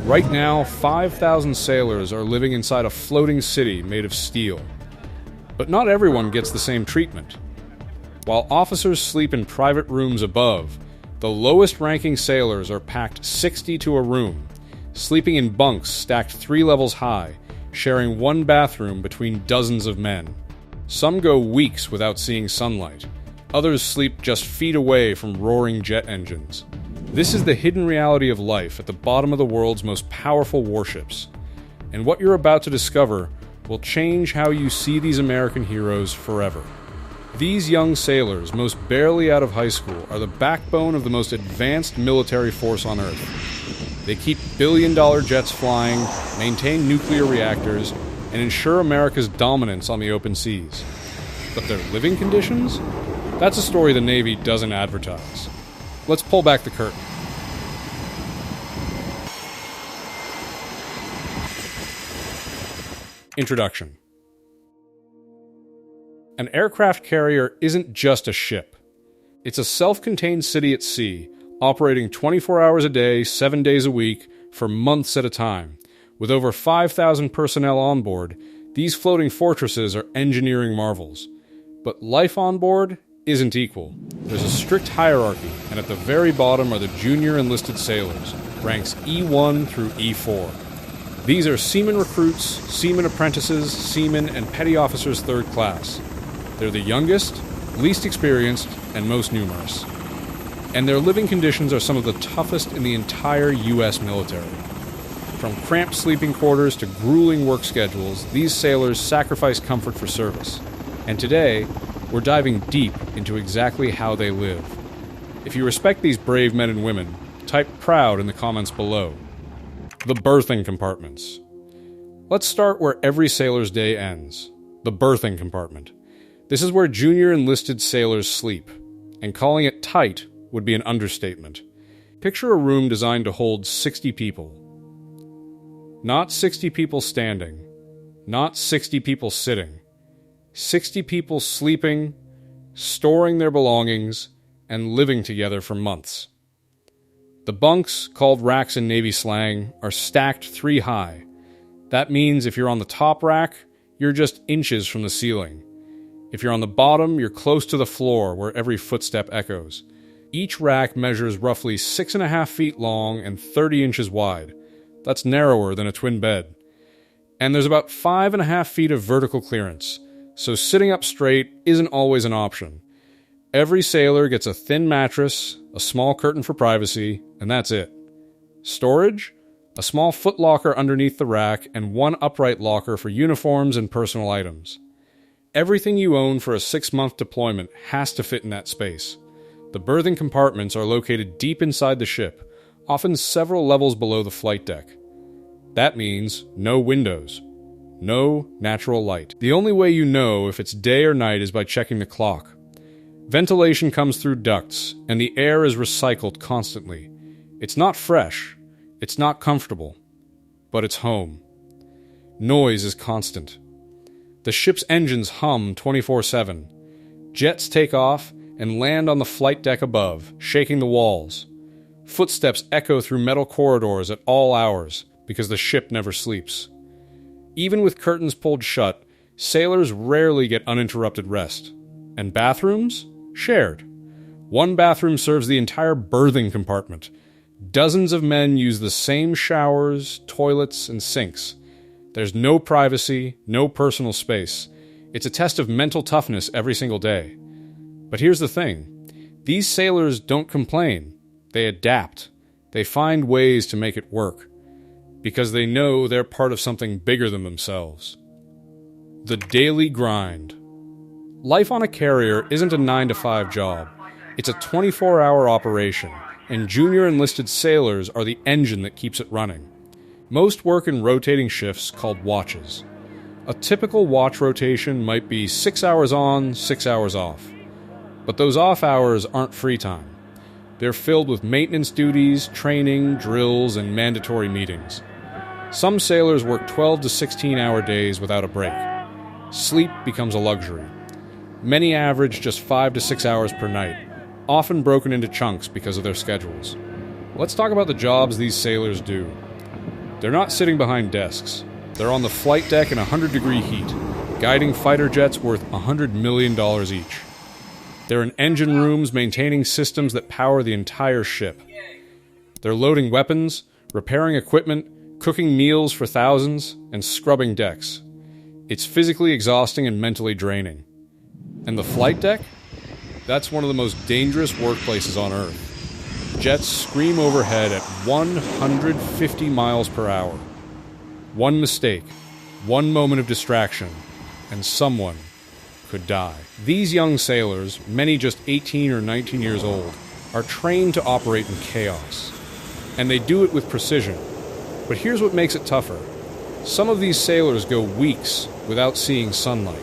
Right now, 5,000 sailors are living inside a floating city made of steel. But not everyone gets the same treatment. While officers sleep in private rooms above, the lowest-ranking sailors are packed 60 to a room, sleeping in bunks stacked 3 levels high, sharing one bathroom between dozens of men. Some go weeks without seeing sunlight. Others sleep just feet away from roaring jet engines. This is the hidden reality of life at the bottom of the world's most powerful warships. And what you're about to discover will change how you see these American heroes forever. These young sailors, most barely out of high school, are the backbone of the most advanced military force on Earth. They keep billion-dollar jets flying, maintain nuclear reactors, and ensure America's dominance on the open seas. But their living conditions? That's a story the Navy doesn't advertise. Let's pull back the curtain. Introduction. An aircraft carrier isn't just a ship. It's a self-contained city at sea, operating 24 hours a day, 7 days a week, for months at a time. With over 5,000 personnel on board, these floating fortresses are engineering marvels. But life on board isn't equal. There's a strict hierarchy, and at the very bottom are the junior enlisted sailors, ranks E1 through E4. These are seaman recruits, seaman apprentices, seamen, and petty officers third class. They're the youngest, least experienced, and most numerous. And their living conditions are some of the toughest in the entire U.S. military. From cramped sleeping quarters to grueling work schedules, these sailors sacrifice comfort for service. And today, we're diving deep into exactly how they live. If you respect these brave men and women, type proud in the comments below. The berthing compartments. Let's start where every sailor's day ends. The berthing compartment. This is where junior enlisted sailors sleep, and calling it tight would be an understatement. Picture a room designed to hold 60 people. Not 60 people standing, not 60 people sitting. 60 people sleeping, storing their belongings, and living together for months. The bunks, called racks in Navy slang, are stacked 3 high. That means if you're on the top rack, you're just inches from the ceiling. If you're on the bottom, you're close to the floor where every footstep echoes. Each rack measures roughly 6.5 feet long and 30 inches wide. That's narrower than a twin bed. And there's about 5.5 feet of vertical clearance, so sitting up straight isn't always an option. Every sailor gets a thin mattress, a small curtain for privacy, and that's it. Storage? A small footlocker underneath the rack and one upright locker for uniforms and personal items. Everything you own for a 6-month deployment has to fit in that space. The berthing compartments are located deep inside the ship, often several levels below the flight deck. That means no windows, no natural light. The only way you know if it's day or night is by checking the clock. Ventilation comes through ducts, and the air is recycled constantly. It's not fresh, it's not comfortable, but it's home. Noise is constant. The ship's engines hum 24/7. Jets take off and land on the flight deck above, shaking the walls. Footsteps echo through metal corridors at all hours, because the ship never sleeps. Even with curtains pulled shut, sailors rarely get uninterrupted rest. And bathrooms? Shared. One bathroom serves the entire berthing compartment. Dozens of men use the same showers, toilets, and sinks. There's no privacy, no personal space. It's a test of mental toughness every single day. But here's the thing. These sailors don't complain. They adapt. They find ways to make it work. Because they know they're part of something bigger than themselves. The daily grind. Life on a carrier isn't a 9-to-5 job. It's a 24-hour operation, and junior enlisted sailors are the engine that keeps it running. Most work in rotating shifts called watches. A typical watch rotation might be 6 hours on, 6 hours off. But those off hours aren't free time. They're filled with maintenance duties, training, drills, and mandatory meetings. Some sailors work 12 to 16-hour days without a break. Sleep becomes a luxury. Many average just 5 to 6 hours per night, often broken into chunks because of their schedules. Let's talk about the jobs these sailors do. They're not sitting behind desks. They're on the flight deck in 100-degree heat, guiding fighter jets worth $100 million each. They're in engine rooms maintaining systems that power the entire ship. They're loading weapons, repairing equipment, cooking meals for thousands, and scrubbing decks. It's physically exhausting and mentally draining. And the flight deck? That's one of the most dangerous workplaces on Earth. Jets scream overhead at 150 miles per hour. One mistake, one moment of distraction, and someone could die. These young sailors, many just 18 or 19 years old, are trained to operate in chaos. And they do it with precision. But here's what makes it tougher. Some of these sailors go weeks without seeing sunlight.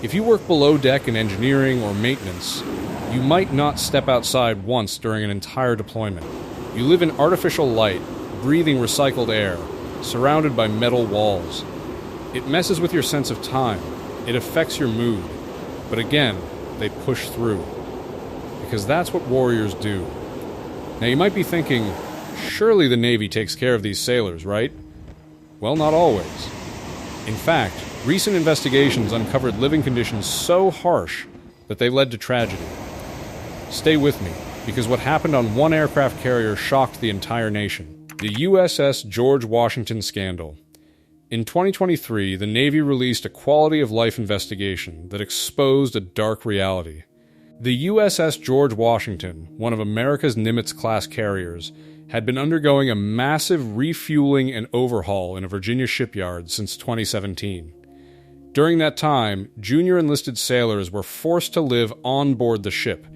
If you work below deck in engineering or maintenance, you might not step outside once during an entire deployment. You live in artificial light, breathing recycled air, surrounded by metal walls. It messes with your sense of time. It affects your mood. But again, they push through. Because that's what warriors do. Now you might be thinking, surely the Navy takes care of these sailors, right? Well, not always. In fact, recent investigations uncovered living conditions so harsh that they led to tragedy. Stay with me, because what happened on one aircraft carrier shocked the entire nation. The USS George Washington scandal. In 2023, the Navy released a quality of life investigation that exposed a dark reality. The USS George Washington, one of America's Nimitz-class carriers, had been undergoing a massive refueling and overhaul in a Virginia shipyard since 2017. During that time, junior enlisted sailors were forced to live on board the ship,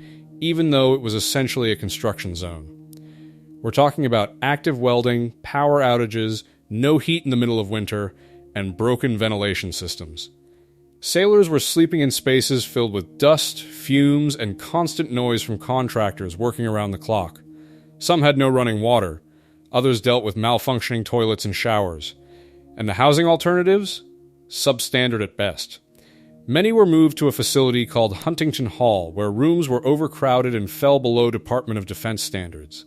even though it was essentially a construction zone. We're talking about active welding, power outages, no heat in the middle of winter, and broken ventilation systems. Sailors were sleeping in spaces filled with dust, fumes, and constant noise from contractors working around the clock. Some had no running water. Others dealt with malfunctioning toilets and showers. And the housing alternatives? Substandard at best. Many were moved to a facility called Huntington Hall, where rooms were overcrowded and fell below Department of Defense standards.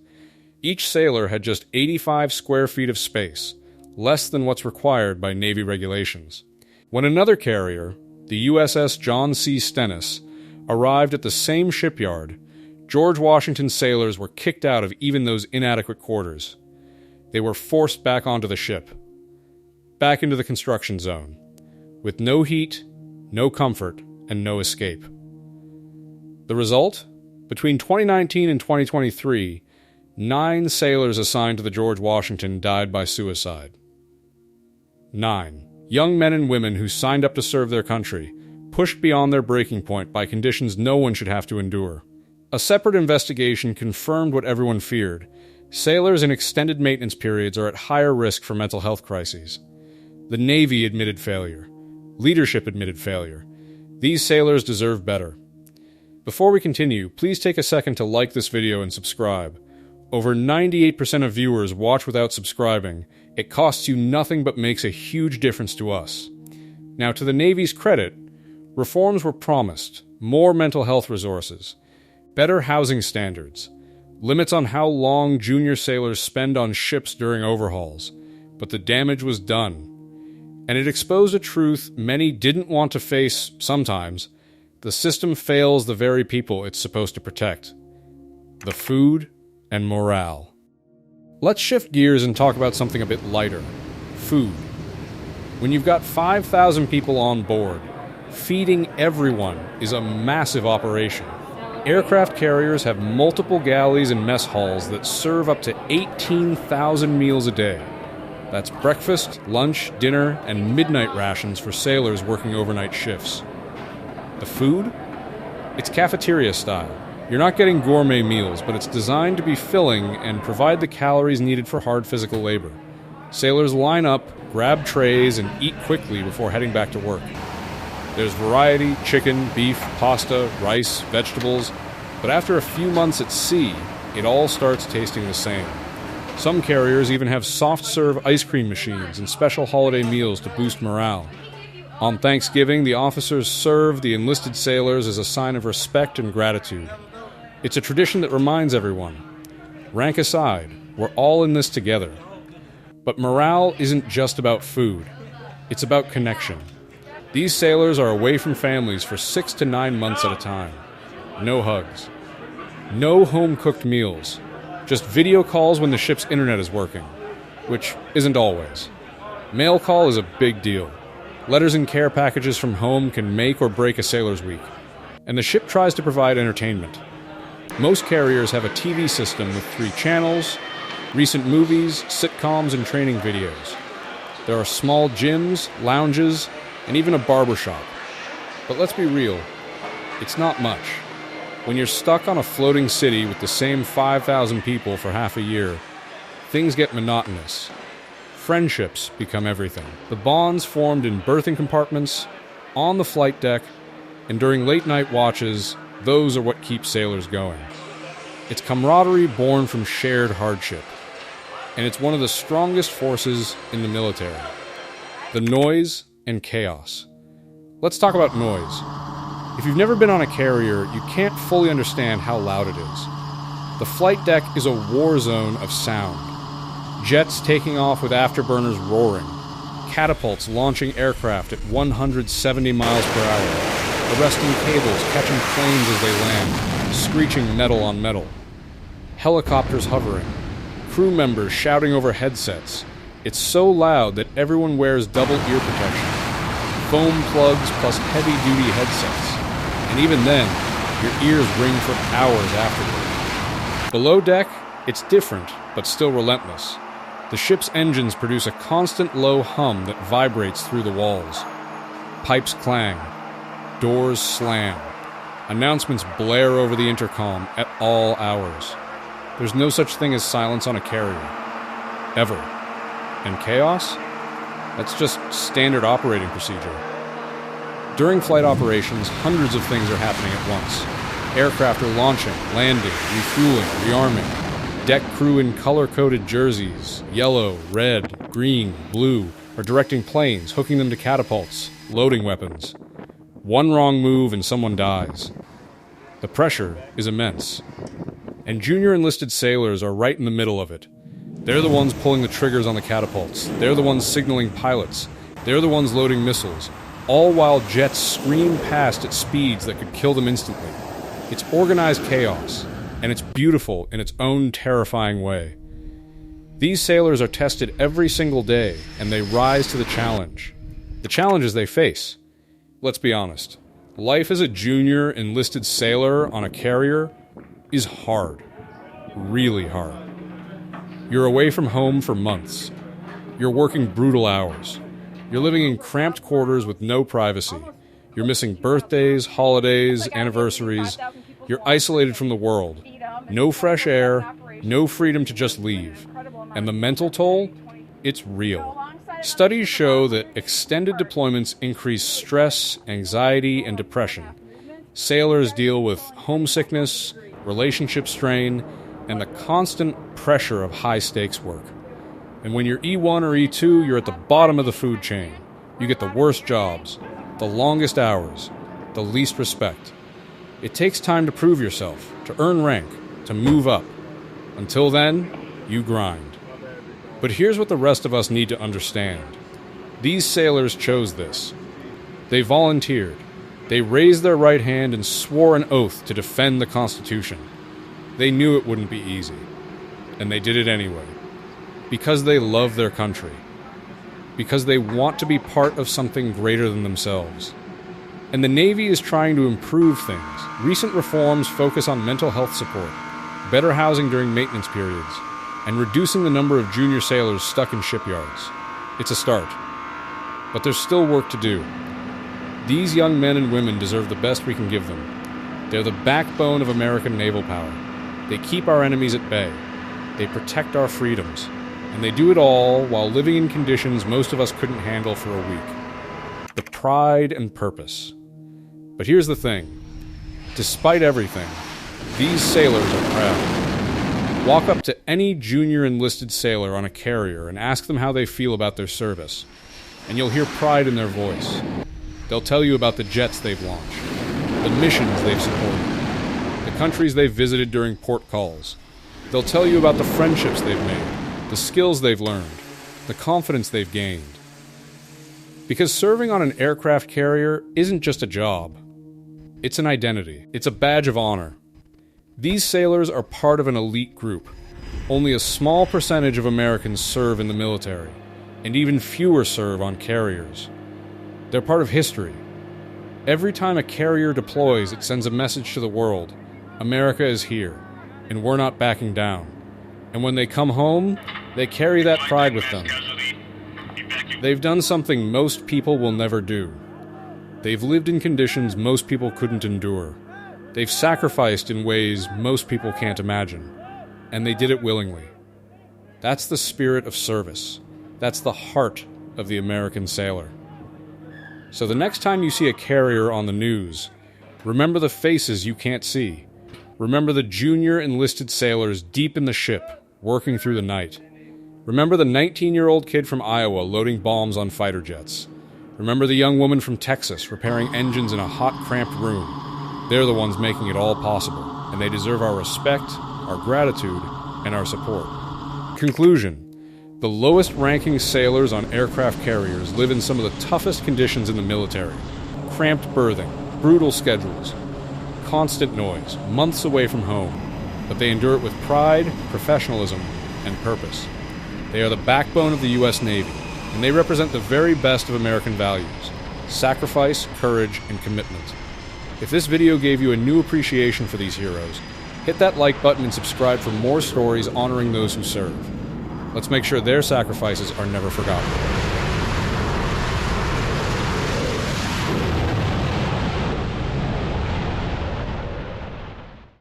Each sailor had just 85 square feet of space, less than what's required by Navy regulations. When another carrier, the USS John C. Stennis, arrived at the same shipyard, George Washington sailors were kicked out of even those inadequate quarters. They were forced back onto the ship, back into the construction zone, with no heat, no comfort, and no escape. The result? Between 2019 and 2023, 9 sailors assigned to the George Washington died by suicide. 9. Young men and women who signed up to serve their country, pushed beyond their breaking point by conditions no one should have to endure. A separate investigation confirmed what everyone feared. Sailors in extended maintenance periods are at higher risk for mental health crises. The Navy admitted failure. Leadership admitted failure. These sailors deserve better. Before we continue, please take a second to like this video and subscribe. Over 98% of viewers watch without subscribing. It costs you nothing but makes a huge difference to us. Now, to the Navy's credit, reforms were promised. More mental health resources. Better housing standards. Limits on how long junior sailors spend on ships during overhauls. But the damage was done. And it exposed a truth many didn't want to face sometimes. The system fails the very people it's supposed to protect. The food and morale. Let's shift gears and talk about something a bit lighter. Food. When you've got 5,000 people on board, feeding everyone is a massive operation. Aircraft carriers have multiple galleys and mess halls that serve up to 18,000 meals a day. That's breakfast, lunch, dinner, and midnight rations for sailors working overnight shifts. The food? It's cafeteria style. You're not getting gourmet meals, but it's designed to be filling and provide the calories needed for hard physical labor. Sailors line up, grab trays, and eat quickly before heading back to work. There's variety: chicken, beef, pasta, rice, vegetables, but after a few months at sea, it all starts tasting the same. Some carriers even have soft-serve ice cream machines and special holiday meals to boost morale. On Thanksgiving, the officers serve the enlisted sailors as a sign of respect and gratitude. It's a tradition that reminds everyone, rank aside, we're all in this together. But morale isn't just about food. It's about connection. These sailors are away from families for 6 to 9 months at a time. No hugs. No home-cooked meals. Just video calls when the ship's internet is working, which isn't always. Mail call is a big deal. Letters and care packages from home can make or break a sailor's week, and the ship tries to provide entertainment. Most carriers have a TV system with 3 channels, recent movies, sitcoms, and training videos. There are small gyms, lounges, and even a barber shop. But let's be real, it's not much. When you're stuck on a floating city with the same 5,000 people for half a year, things get monotonous. Friendships become everything. The bonds formed in berthing compartments, on the flight deck, and during late-night watches, those are what keep sailors going. It's camaraderie born from shared hardship, and it's one of the strongest forces in the military. The noise and chaos. Let's talk about noise. If you've never been on a carrier, you can't fully understand how loud it is. The flight deck is a war zone of sound. Jets taking off with afterburners roaring. Catapults launching aircraft at 170 miles per hour. Arresting cables catching planes as they land, screeching metal on metal. Helicopters hovering. Crew members shouting over headsets. It's so loud that everyone wears double ear protection. Foam plugs plus heavy-duty headsets. And even then, your ears ring for hours afterward. Below deck, it's different, but still relentless. The ship's engines produce a constant low hum that vibrates through the walls. Pipes clang. Doors slam. Announcements blare over the intercom at all hours. There's no such thing as silence on a carrier. Ever. And chaos? That's just standard operating procedure. During flight operations, hundreds of things are happening at once. Aircraft are launching, landing, refueling, rearming. Deck crew in color-coded jerseys, yellow, red, green, blue, are directing planes, hooking them to catapults, loading weapons. One wrong move and someone dies. The pressure is immense. And junior enlisted sailors are right in the middle of it. They're the ones pulling the triggers on the catapults. They're the ones signaling pilots. They're the ones loading missiles, all while jets scream past at speeds that could kill them instantly. It's organized chaos, and it's beautiful in its own terrifying way. These sailors are tested every single day, and they rise to the challenge. The challenges they face. Let's be honest. Life as a junior enlisted sailor on a carrier is hard. Really hard. You're away from home for months. You're working brutal hours. You're living in cramped quarters with no privacy. You're missing birthdays, holidays, anniversaries. You're isolated from the world. No fresh air, no freedom to just leave. And the mental toll? It's real. Studies show that extended deployments increase stress, anxiety, and depression. Sailors deal with homesickness, relationship strain, and the constant pressure of high-stakes work. And when you're E1 or E2, you're at the bottom of the food chain. You get the worst jobs, the longest hours, the least respect. It takes time to prove yourself, to earn rank, to move up. Until then, you grind. But here's what the rest of us need to understand. These sailors chose this. They volunteered. They raised their right hand and swore an oath to defend the Constitution. They knew it wouldn't be easy, and they did it anyway. Because they love their country. Because they want to be part of something greater than themselves. And the Navy is trying to improve things. Recent reforms focus on mental health support, better housing during maintenance periods, and reducing the number of junior sailors stuck in shipyards. It's a start. But there's still work to do. These young men and women deserve the best we can give them. They're the backbone of American naval power. They keep our enemies at bay. They protect our freedoms. And they do it all while living in conditions most of us couldn't handle for a week. The pride and purpose. But here's the thing. Despite everything, these sailors are proud. Walk up to any junior enlisted sailor on a carrier and ask them how they feel about their service, and you'll hear pride in their voice. They'll tell you about the jets they've launched, the missions they've supported, the countries they've visited during port calls. They'll tell you about the friendships they've made, the skills they've learned, the confidence they've gained. Because serving on an aircraft carrier isn't just a job. It's an identity. It's a badge of honor. These sailors are part of an elite group. Only a small percentage of Americans serve in the military, and even fewer serve on carriers. They're part of history. Every time a carrier deploys, it sends a message to the world. America is here, and we're not backing down. And when they come home, they carry that pride with them. They've done something most people will never do. They've lived in conditions most people couldn't endure. They've sacrificed in ways most people can't imagine. And they did it willingly. That's the spirit of service. That's the heart of the American sailor. So the next time you see a carrier on the news, remember the faces you can't see. Remember the junior enlisted sailors deep in the ship, working through the night. Remember the 19-year-old kid from Iowa loading bombs on fighter jets. Remember the young woman from Texas repairing engines in a hot, cramped room. They're the ones making it all possible, and they deserve our respect, our gratitude, and our support. Conclusion. The lowest-ranking sailors on aircraft carriers live in some of the toughest conditions in the military. Cramped berthing, brutal schedules, constant noise, months away from home. But they endure it with pride, professionalism, and purpose. They are the backbone of the U.S. Navy, and they represent the very best of American values: sacrifice, courage, and commitment. If this video gave you a new appreciation for these heroes, hit that like button and subscribe for more stories honoring those who serve. Let's make sure their sacrifices are never forgotten.